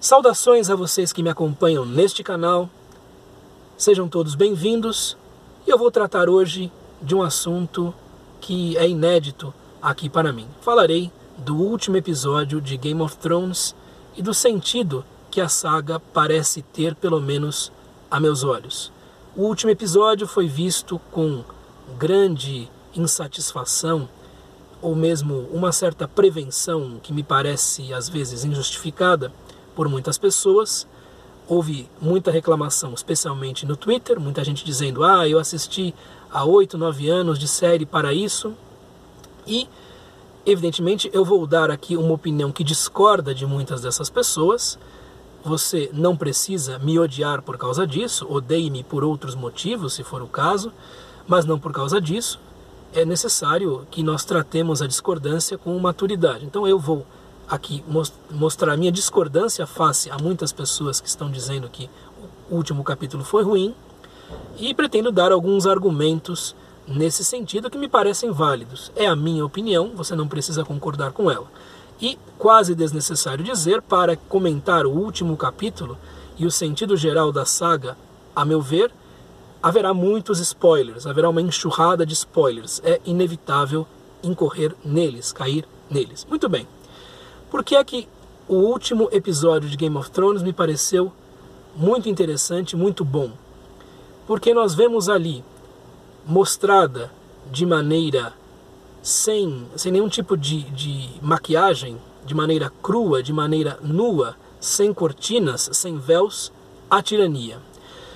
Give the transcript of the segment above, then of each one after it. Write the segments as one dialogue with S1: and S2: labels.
S1: Saudações a vocês que me acompanham neste canal, sejam todos bem-vindos e eu vou tratar hoje de um assunto que é inédito aqui para mim. Falarei do último episódio de Game of Thrones e do sentido que a saga parece ter, pelo menos a meus olhos. O último episódio foi visto com grande insatisfação, ou mesmo uma certa prevenção que me parece às vezes injustificada por muitas pessoas. Houve muita reclamação, especialmente no Twitter, muita gente dizendo: eu assisti há 8, 9 anos de série para isso. E, evidentemente, eu vou dar aqui uma opinião que discorda de muitas dessas pessoas. Você não precisa me odiar por causa disso, odeie-me por outros motivos, se for o caso, mas não por causa disso. É necessário que nós tratemos a discordância com maturidade. Então eu vou aqui mostrar minha discordância face a muitas pessoas que estão dizendo que o último capítulo foi ruim, e pretendo dar alguns argumentos nesse sentido que me parecem válidos. É a minha opinião, você não precisa concordar com ela. E quase desnecessário dizer, para comentar o último capítulo e o sentido geral da saga, a meu ver, haverá muitos spoilers, haverá uma enxurrada de spoilers. É inevitável incorrer neles, cair neles. Muito bem. Por que é que o último episódio de Game of Thrones me pareceu muito interessante, muito bom? Porque nós vemos ali, mostrada de maneira sem nenhum tipo de maquiagem, de maneira crua, de maneira nua, sem cortinas, sem véus, a tirania.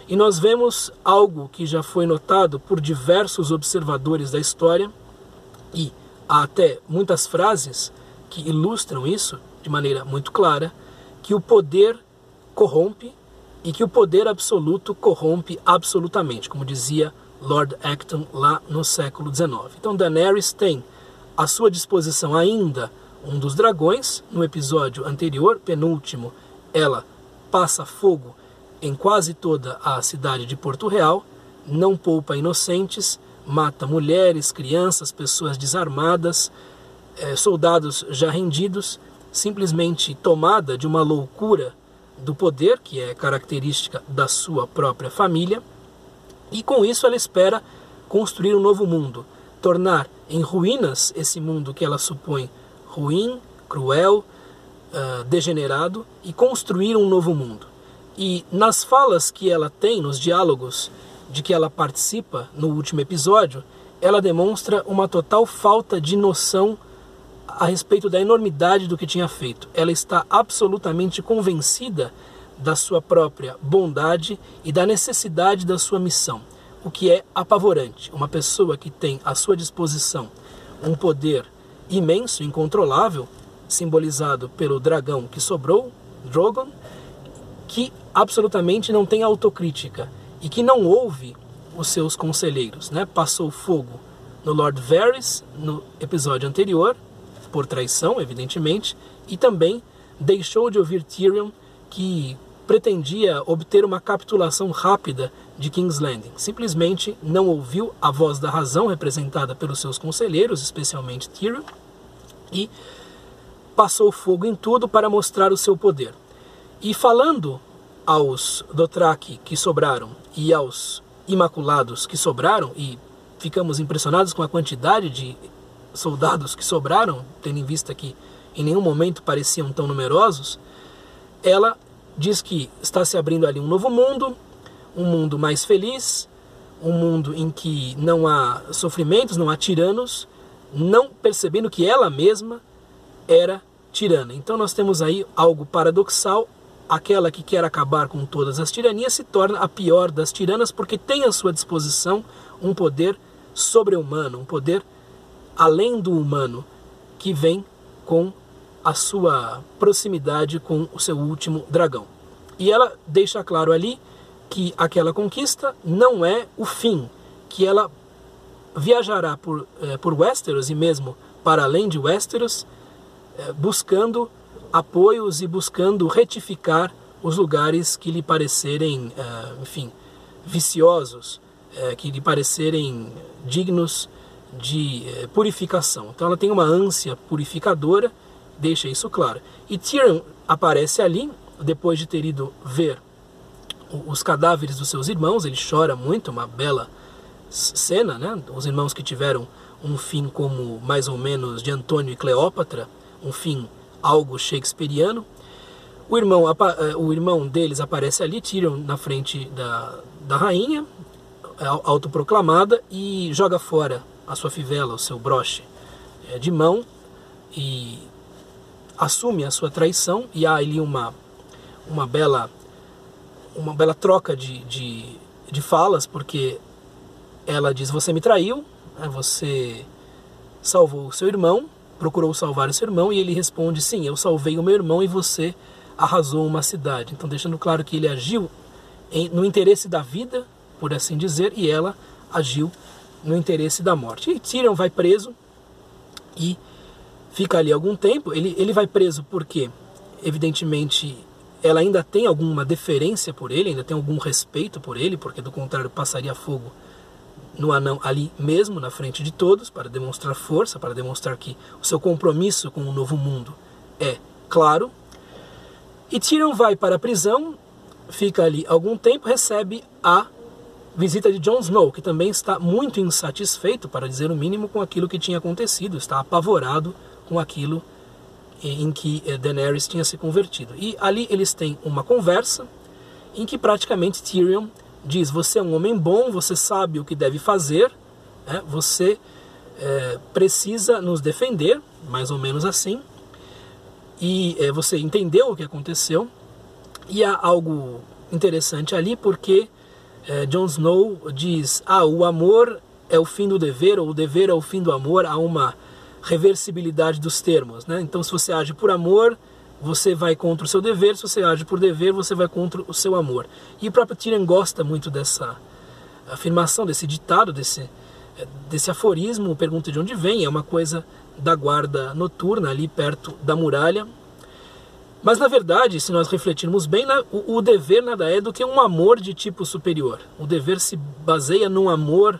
S1: E nós vemos algo que já foi notado por diversos observadores da história, e há até muitas frases que ilustram isso de maneira muito clara, que o poder corrompe e que o poder absoluto corrompe absolutamente, como dizia Lord Acton lá no século XIX. Então Daenerys tem à sua disposição ainda um dos dragões. No episódio anterior, penúltimo, ela passa fogo em quase toda a cidade de Porto Real, não poupa inocentes, mata mulheres, crianças, pessoas desarmadas, soldados já rendidos, simplesmente tomada de uma loucura do poder, que é característica da sua própria família, e com isso ela espera construir um novo mundo, tornar em ruínas esse mundo que ela supõe ruim, cruel, degenerado, e construir um novo mundo. E nas falas que ela tem, nos diálogos de que ela participa no último episódio, ela demonstra uma total falta de noção a respeito da enormidade do que tinha feito. Ela está absolutamente convencida da sua própria bondade e da necessidade da sua missão, o que é apavorante. Uma pessoa que tem à sua disposição um poder imenso, incontrolável, simbolizado pelo dragão que sobrou, Drogon, que absolutamente não tem autocrítica e que não ouve os seus conselheiros, né? Passou fogo no Lord Varys no episódio anterior, por traição, evidentemente, e também deixou de ouvir Tyrion, que pretendia obter uma capitulação rápida de King's Landing. Simplesmente não ouviu a voz da razão representada pelos seus conselheiros, especialmente Tyrion, e passou fogo em tudo para mostrar o seu poder. E falando aos Dothraki que sobraram e aos Imaculados que sobraram, e ficamos impressionados com a quantidade de soldados que sobraram, tendo em vista que em nenhum momento pareciam tão numerosos, ela diz que está se abrindo ali um novo mundo, um mundo mais feliz, um mundo em que não há sofrimentos, não há tiranos, não percebendo que ela mesma era tirana. Então nós temos aí algo paradoxal. Aquela que quer acabar com todas as tiranias se torna a pior das tiranas, porque tem à sua disposição um poder sobre-humano, um poder além do humano, que vem com a sua proximidade com o seu último dragão. E ela deixa claro ali que aquela conquista não é o fim, que ela viajará por Westeros e mesmo para além de Westeros, buscando apoios e buscando retificar os lugares que lhe parecerem, viciosos, que lhe parecerem dignos de purificação. Então ela tem uma ânsia purificadora, deixa isso claro. E Tyrion aparece ali, depois de ter ido ver os cadáveres dos seus irmãos, ele chora muito, uma bela cena, né? Os irmãos que tiveram um fim como mais ou menos de Antônio e Cleópatra, um fim algo shakespeariano. O irmão deles aparece ali, Tyrion na frente da rainha, autoproclamada, e joga fora a sua fivela, o seu broche de mão, e assume a sua traição, e há ali uma bela troca de falas, porque ela diz: você me traiu, você salvou o seu irmão, procurou salvar o seu irmão, e ele responde: sim, eu salvei o meu irmão e você arrasou uma cidade. Então deixando claro que ele agiu no interesse da vida, por assim dizer, e ela agiu no interesse da morte. E Tyrion vai preso e fica ali algum tempo. Ele vai preso porque, evidentemente, ela ainda tem alguma deferência por ele, ainda tem algum respeito por ele, porque do contrário passaria fogo no anão ali mesmo, na frente de todos, para demonstrar força, para demonstrar que o seu compromisso com o novo mundo é claro. E Tyrion vai para a prisão, fica ali algum tempo, recebe a visita de Jon Snow, que também está muito insatisfeito, para dizer o mínimo, com aquilo que tinha acontecido, está apavorado com aquilo em que Daenerys tinha se convertido. E ali eles têm uma conversa em que praticamente Tyrion diz: você é um homem bom, você sabe o que deve fazer, você precisa nos defender, mais ou menos assim, e você entendeu o que aconteceu. E há algo interessante ali, porque Jon Snow diz: o amor é o fim do dever, ou o dever é o fim do amor. Há uma reversibilidade dos termos, né? Então, se você age por amor, você vai contra o seu dever; se você age por dever, você vai contra o seu amor. E o próprio Tyrion gosta muito dessa afirmação, desse ditado, desse aforismo. Pergunta de onde vem, é uma coisa da guarda noturna ali perto da muralha. Mas na verdade, se nós refletirmos bem, o dever nada é do que um amor de tipo superior. O dever se baseia num amor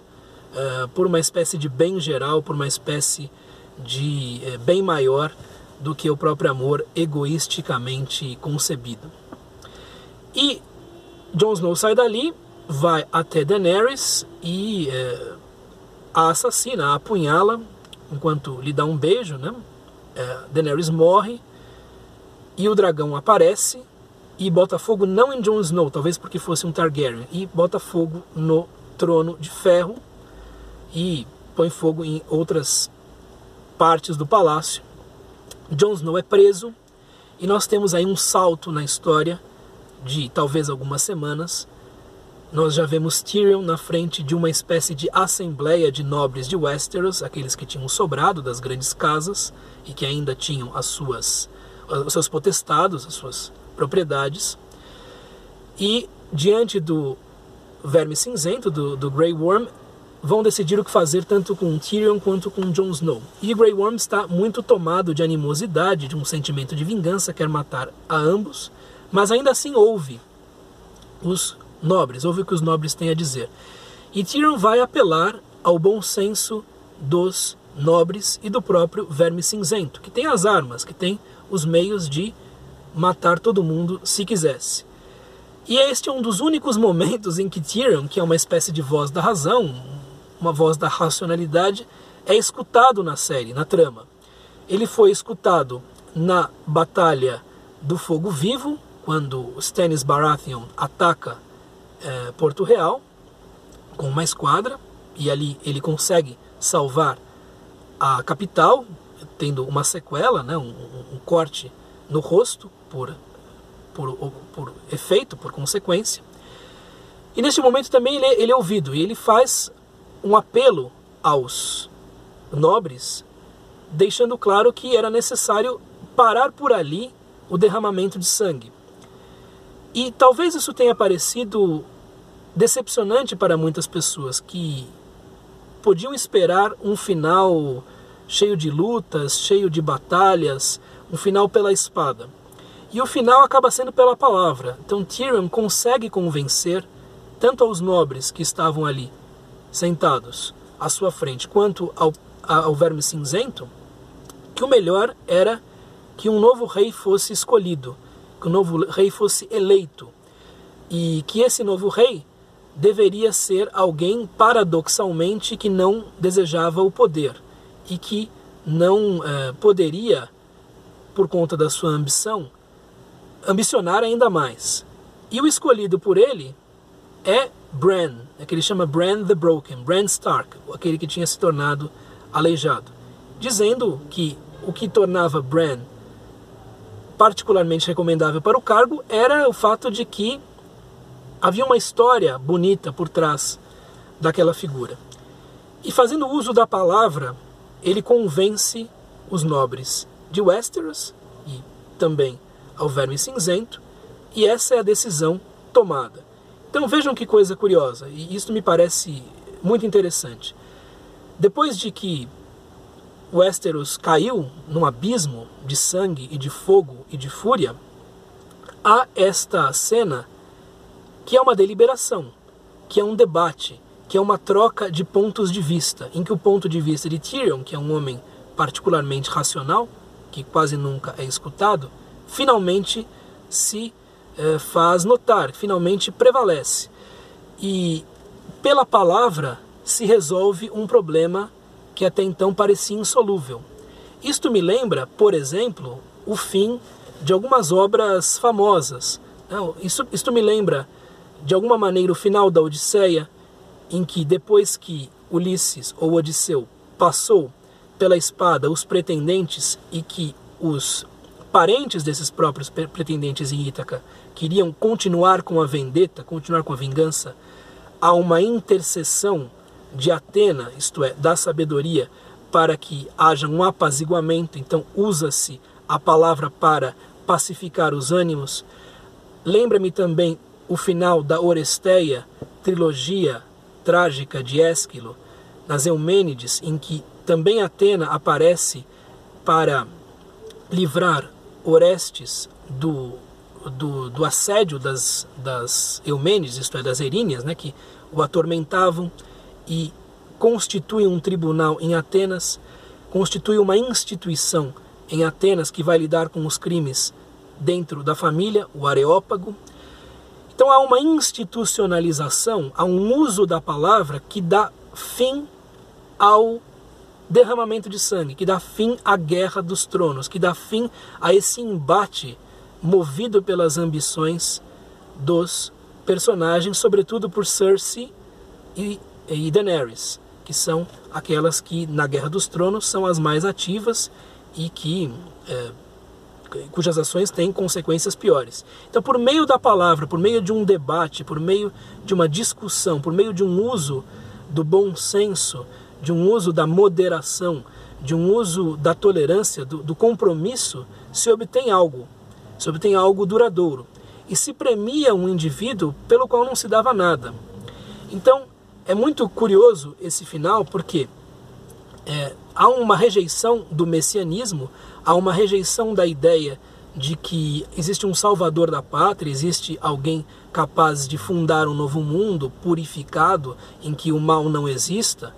S1: por uma espécie de bem geral, por uma espécie de bem maior do que o próprio amor egoisticamente concebido. E Jon Snow sai dali, vai até Daenerys e a assassina, a apunhala, enquanto lhe dá um beijo, né? Daenerys morre, e o dragão aparece e bota fogo não em Jon Snow, talvez porque fosse um Targaryen, e bota fogo no trono de ferro e põe fogo em outras partes do palácio. Jon Snow é preso, e nós temos aí um salto na história de talvez algumas semanas. Nós já vemos Tyrion na frente de uma espécie de assembleia de nobres de Westeros, aqueles que tinham sobrado das grandes casas e que ainda tinham os seus potestados, as suas propriedades. E diante do Verme Cinzento, do Grey Worm, vão decidir o que fazer tanto com Tyrion quanto com Jon Snow. E Grey Worm está muito tomado de animosidade, de um sentimento de vingança, quer matar a ambos, mas ainda assim ouve os nobres, ouve o que os nobres têm a dizer. E Tyrion vai apelar ao bom senso dos nobres e do próprio Verme Cinzento, que tem as armas, que tem os meios de matar todo mundo se quisesse. E este é um dos únicos momentos em que Tyrion, que é uma espécie de voz da razão, uma voz da racionalidade, é escutado na série, na trama. Ele foi escutado na Batalha do Fogo Vivo, quando Stannis Baratheon ataca Porto Real com uma esquadra, e ali ele consegue salvar a capital, tendo uma sequela, né, um corte no rosto por efeito, por consequência. E neste momento também ele é ouvido, e ele faz um apelo aos nobres, deixando claro que era necessário parar por ali o derramamento de sangue. E talvez isso tenha parecido decepcionante para muitas pessoas, que podiam esperar um final cheio de lutas, cheio de batalhas, um final pela espada. E o final acaba sendo pela palavra. Então Tyrion consegue convencer tanto aos nobres que estavam ali sentados à sua frente, quanto ao Verme Cinzento, que o melhor era que um novo rei fosse escolhido. que o novo rei fosse eleito, e que esse novo rei deveria ser alguém, paradoxalmente, que não desejava o poder, e que não poderia, por conta da sua ambição, ambicionar ainda mais. E o escolhido por ele é Bran, que ele chama Bran the Broken, Bran Stark, aquele que tinha se tornado aleijado, dizendo que o que tornava Bran particularmente recomendável para o cargo era o fato de que havia uma história bonita por trás daquela figura. E fazendo uso da palavra, ele convence os nobres de Westeros e também ao Verme Cinzento, e essa é a decisão tomada. Então vejam que coisa curiosa, e isso me parece muito interessante. Depois de que Westeros caiu num abismo de sangue e de fogo e de fúria, há esta cena que é uma deliberação, que é um debate, que é uma troca de pontos de vista, em que o ponto de vista de Tyrion, que é um homem particularmente racional, que quase nunca é escutado, finalmente se faz notar, finalmente prevalece. E pela palavra se resolve um problema que até então parecia insolúvel. Isto me lembra, por exemplo, o fim de algumas obras famosas. Isto me lembra, de alguma maneira, o final da Odisseia, em que depois que Ulisses ou Odisseu passou pela espada os pretendentes e que os parentes desses próprios pretendentes em Ítaca queriam continuar com a vendetta, continuar com a vingança, há uma intercessão de Atena, isto é, da sabedoria, para que haja um apaziguamento. Então usa-se a palavra para pacificar os ânimos. Lembra-me também o final da Oresteia, trilogia trágica de Ésquilo, nas Eumênides, em que também Atena aparece para livrar Orestes do assédio das Eumênides, isto é, das Eríneas, que o atormentavam, e constitui um tribunal em Atenas, constitui uma instituição em Atenas que vai lidar com os crimes dentro da família, o Areópago. Então há uma institucionalização, há um uso da palavra que dá fim ao derramamento de sangue, que dá fim à guerra dos tronos, que dá fim a esse embate movido pelas ambições dos personagens, sobretudo por Cersei e Daenerys, que são aquelas que na Guerra dos Tronos são as mais ativas e cujas ações têm consequências piores. Então, por meio da palavra, por meio de um debate, por meio de uma discussão, por meio de um uso do bom senso, de um uso da moderação, de um uso da tolerância, do compromisso, se obtém algo duradouro. E se premia um indivíduo pelo qual não se dava nada. Então, é muito curioso esse final, porque há uma rejeição do messianismo, há uma rejeição da ideia de que existe um salvador da pátria, existe alguém capaz de fundar um novo mundo purificado, em que o mal não exista,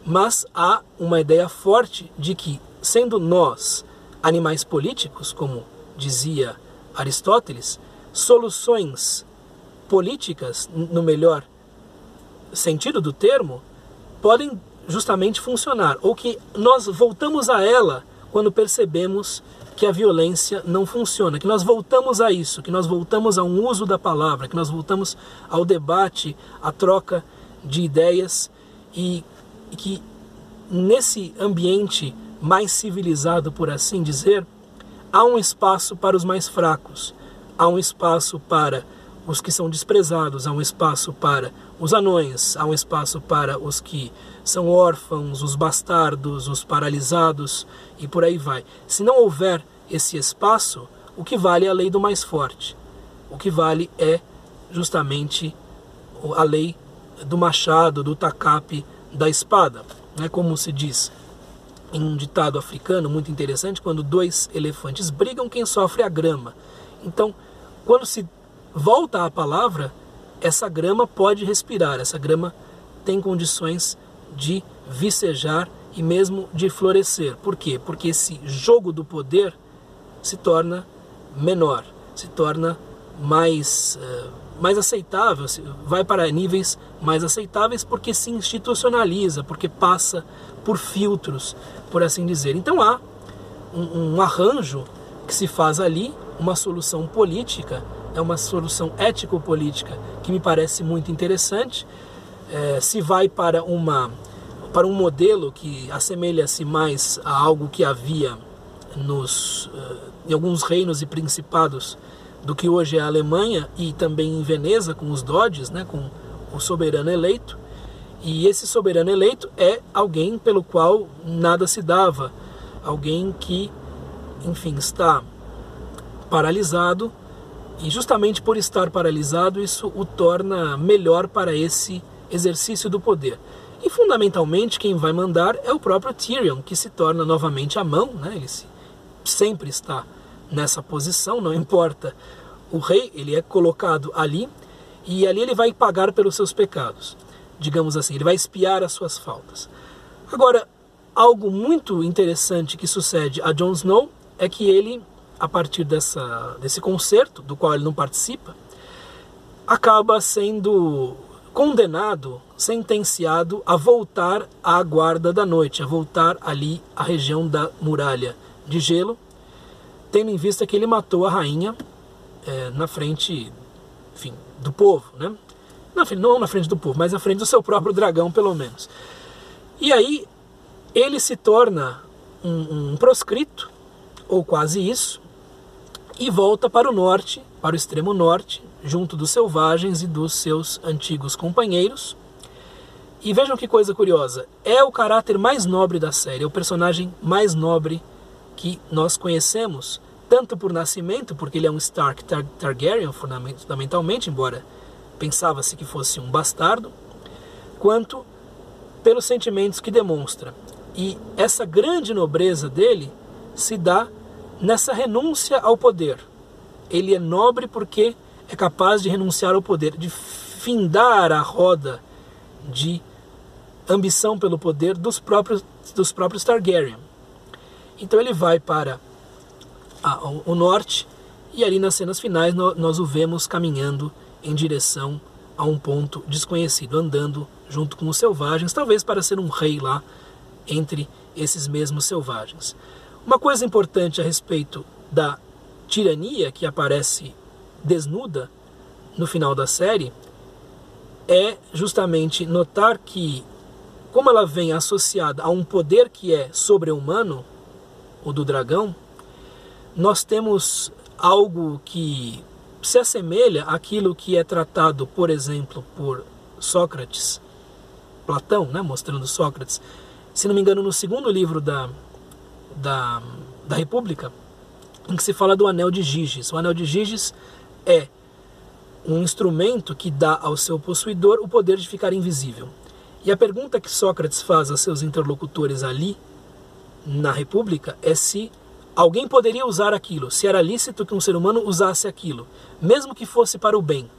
S1: mas há uma ideia forte de que, sendo nós animais políticos, como dizia Aristóteles, soluções políticas, no melhor sentido do termo, podem justamente funcionar, ou que nós voltamos a ela quando percebemos que a violência não funciona, que nós voltamos a isso, que nós voltamos a um uso da palavra, que nós voltamos ao debate, à troca de ideias, e que nesse ambiente mais civilizado, por assim dizer, há um espaço para os mais fracos, há um espaço para os que são desprezados, há um espaço para os anões, há um espaço para os que são órfãos, os bastardos, os paralisados, e por aí vai. Se não houver esse espaço, o que vale é a lei do mais forte. O que vale é justamente a lei do machado, do tacape, da espada. Como se diz em um ditado africano muito interessante, quando dois elefantes brigam, quem sofre é a grama. Então, quando se volta à palavra, essa grama pode respirar, essa grama tem condições de vicejar e mesmo de florescer. Por quê? Porque esse jogo do poder se torna menor, se torna mais aceitável, vai para níveis mais aceitáveis porque se institucionaliza, porque passa por filtros, por assim dizer. Então há um arranjo que se faz ali, uma solução política, é uma solução ético-política que me parece muito interessante. Se vai para um modelo que assemelha-se mais a algo que havia em alguns reinos e principados do que hoje é a Alemanha, e também em Veneza com os doges, né, com o soberano eleito. E esse soberano eleito é alguém pelo qual nada se dava, alguém que, enfim, está paralisado, e justamente por estar paralisado isso o torna melhor para esse exercício do poder. E fundamentalmente quem vai mandar é o próprio Tyrion, que se torna novamente a mão, né? Ele sempre está nessa posição, não importa o rei, ele é colocado ali, e ali ele vai pagar pelos seus pecados, digamos assim, ele vai expiar as suas faltas. Agora, algo muito interessante que sucede a Jon Snow é que ele, a partir desse concerto, do qual ele não participa, acaba sendo condenado, sentenciado a voltar à guarda da noite, a voltar ali à região da muralha de gelo, tendo em vista que ele matou a rainha na frente, enfim, do povo, né? Não na frente do povo, mas na frente do seu próprio dragão, pelo menos. E aí ele se torna um proscrito, ou quase isso, e volta para o norte, para o extremo norte, junto dos selvagens e dos seus antigos companheiros. E vejam que coisa curiosa, é o caráter mais nobre da série, é o personagem mais nobre que nós conhecemos, tanto por nascimento, porque ele é um Stark Targaryen, fundamentalmente, embora pensava-se que fosse um bastardo, quanto pelos sentimentos que demonstra. E essa grande nobreza dele se dá nessa renúncia ao poder. Ele é nobre porque é capaz de renunciar ao poder, de findar a roda de ambição pelo poder dos próprios Targaryen. Então ele vai para o norte, e ali nas cenas finais nós o vemos caminhando em direção a um ponto desconhecido, andando junto com os selvagens, talvez para ser um rei lá entre esses mesmos selvagens. Uma coisa importante a respeito da tirania que aparece desnuda no final da série é justamente notar que, como ela vem associada a um poder que é sobre-humano, o do dragão, nós temos algo que se assemelha àquilo que é tratado, por exemplo, por Sócrates, Platão, né, mostrando Sócrates, se não me engano, no segundo livro da República, em que se fala do Anel de Giges. O Anel de Giges é um instrumento que dá ao seu possuidor o poder de ficar invisível. E a pergunta que Sócrates faz a seus interlocutores ali, na República, é se alguém poderia usar aquilo, se era lícito que um ser humano usasse aquilo, mesmo que fosse para o bem.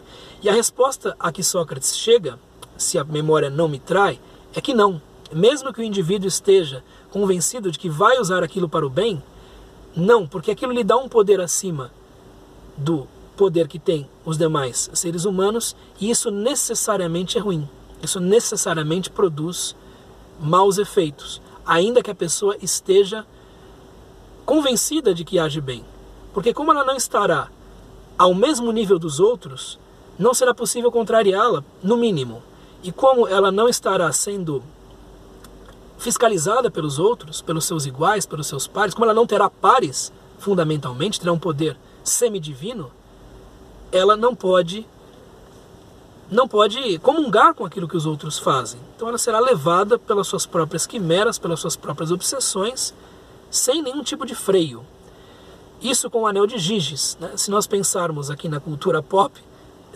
S1: E a resposta a que Sócrates chega, se a memória não me trai, é que não. Mesmo que o indivíduo esteja convencido de que vai usar aquilo para o bem, não, porque aquilo lhe dá um poder acima do poder que tem os demais seres humanos, e isso necessariamente é ruim. Isso necessariamente produz maus efeitos, ainda que a pessoa esteja convencida de que age bem. Porque como ela não estará ao mesmo nível dos outros, não será possível contrariá-la, no mínimo. E como ela não estará sendo fiscalizada pelos outros, pelos seus iguais, pelos seus pares, como ela não terá pares, fundamentalmente, terá um poder semidivino, ela não pode comungar com aquilo que os outros fazem. Então ela será levada pelas suas próprias quimeras, pelas suas próprias obsessões, sem nenhum tipo de freio. Isso com o Anel de Giges, né? Se nós pensarmos aqui na cultura pop,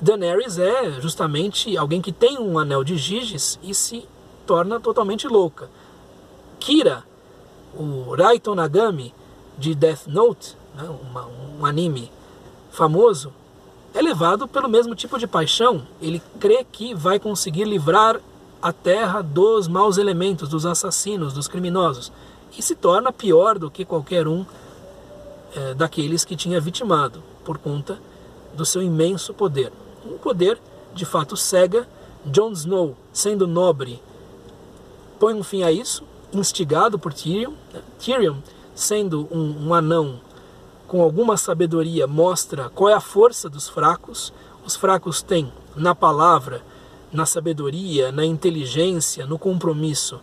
S1: Daenerys é justamente alguém que tem um Anel de Giges e se torna totalmente louca. Kira, o Raito Nagami de Death Note, né? um anime famoso, é levado pelo mesmo tipo de paixão. Ele crê que vai conseguir livrar a Terra dos maus elementos, dos assassinos, dos criminosos, e se torna pior do que qualquer um daqueles que tinha vitimado. por conta do seu imenso poder. Um poder, de fato, cega. Jon Snow, sendo nobre, põe um fim a isso, instigado por Tyrion. Tyrion, sendo um anão com alguma sabedoria, mostra qual é a força dos fracos. Os fracos têm na palavra, na sabedoria, na inteligência, no compromisso,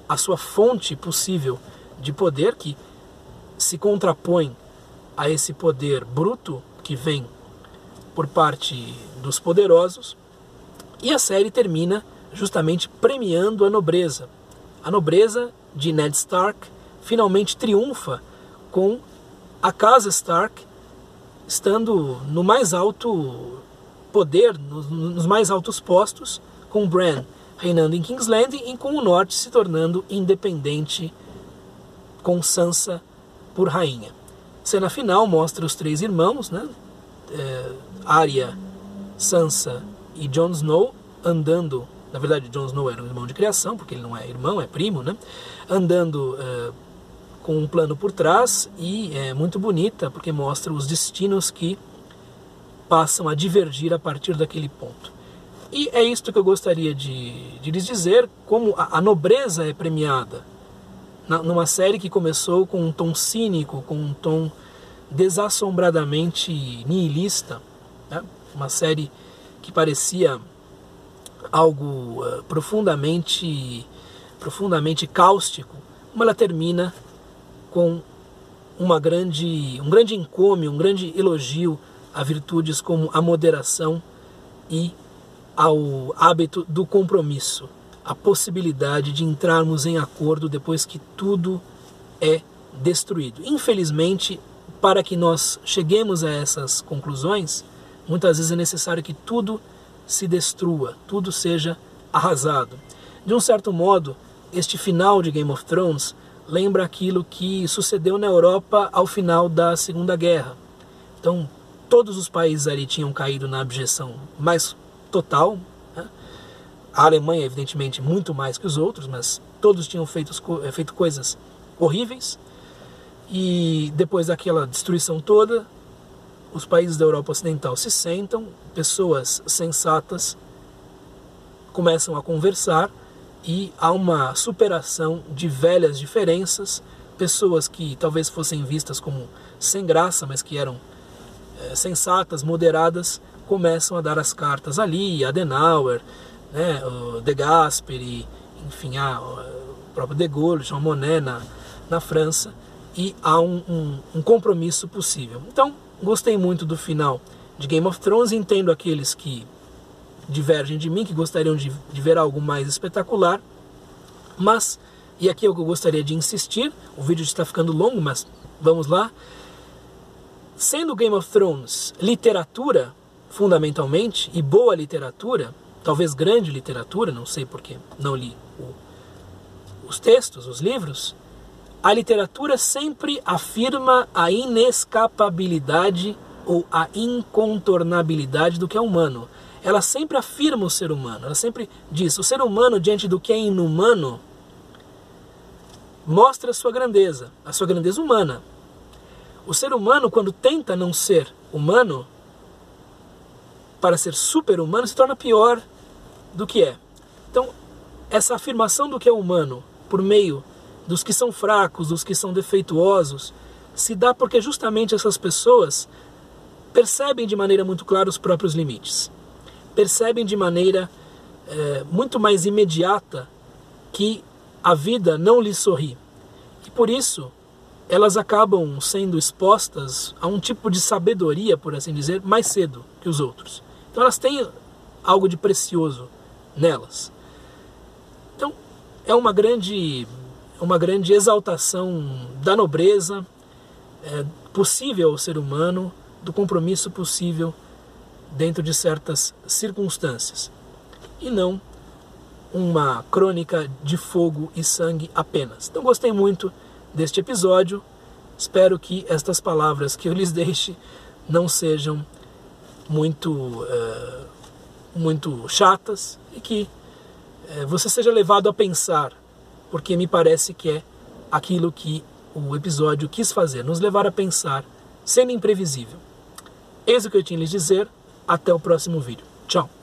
S1: a sua fonte possível de poder, que se contrapõe a esse poder bruto que vem por parte dos poderosos. E a série termina justamente premiando a nobreza. A nobreza de Ned Stark finalmente triunfa, com a casa Stark estando no mais alto poder, nos mais altos postos, com Bran reinando em King's Landing e com o norte se tornando independente, com Sansa por rainha. Cena final mostra os três irmãos, né? Arya, Sansa e Jon Snow andando. Na verdade, Jon Snow era um irmão de criação, porque ele não é irmão, é primo, né? Andando com um plano por trás, e é muito bonita porque mostra os destinos que passam a divergir a partir daquele ponto. E é isto que eu gostaria de lhes dizer, como a nobreza é premiada numa série que começou com um tom cínico, com um tom desassombradamente nihilista, né? Uma série que parecia algo profundamente cáustico, como ela termina com um grande encômio, um grande elogio a virtudes como a moderação e ao hábito do compromisso, a possibilidade de entrarmos em acordo depois que tudo é destruído. Infelizmente, para que nós cheguemos a essas conclusões, muitas vezes é necessário que tudo se destrua, tudo seja arrasado. De um certo modo, este final de Game of Thrones lembra aquilo que sucedeu na Europa ao final da Segunda Guerra. Então, todos os países ali tinham caído na abjeção mais total, né? A Alemanha, evidentemente, muito mais que os outros, mas todos tinham feito coisas horríveis. E depois daquela destruição toda, os países da Europa Ocidental se sentam, pessoas sensatas começam a conversar e há uma superação de velhas diferenças, pessoas que talvez fossem vistas como sem graça, mas que eram sensatas, moderadas, começam a dar as cartas ali, Adenauer, né, o De Gasperi, enfim, o próprio De Gaulle, Jean Monnet na França, e há um compromisso possível. Então, gostei muito do final de Game of Thrones, entendo aqueles que divergem de mim, que gostariam de ver algo mais espetacular, mas, e aqui é o que eu gostaria de insistir, o vídeo está ficando longo, mas vamos lá. Sendo Game of Thrones literatura, fundamentalmente, e boa literatura, talvez grande literatura, não sei porque não li os textos, os livros, a literatura sempre afirma a inescapabilidade ou a incontornabilidade do que é humano. Ela sempre afirma o ser humano, ela sempre diz, o ser humano diante do que é inumano mostra a sua grandeza humana. O ser humano, quando tenta não ser humano, para ser super-humano, se torna pior do que é. Então, essa afirmação do que é humano, por meio dos que são fracos, dos que são defeituosos, se dá porque justamente essas pessoas percebem de maneira muito clara os próprios limites. Percebem de maneira muito mais imediata que a vida não lhes sorri. E por isso, elas acabam sendo expostas a um tipo de sabedoria, por assim dizer, mais cedo que os outros. Então elas têm algo de precioso nelas. Então é uma grande exaltação da nobreza possível ao ser humano, do compromisso possível dentro de certas circunstâncias. E não uma crônica de fogo e sangue apenas. Então gostei muito deste episódio. Espero que estas palavras que eu lhes deixe não sejam muito chatas e que você seja levado a pensar, porque me parece que é aquilo que o episódio quis fazer, nos levar a pensar, sendo imprevisível. Eis o que eu tinha a lhes dizer. Até o próximo vídeo. Tchau!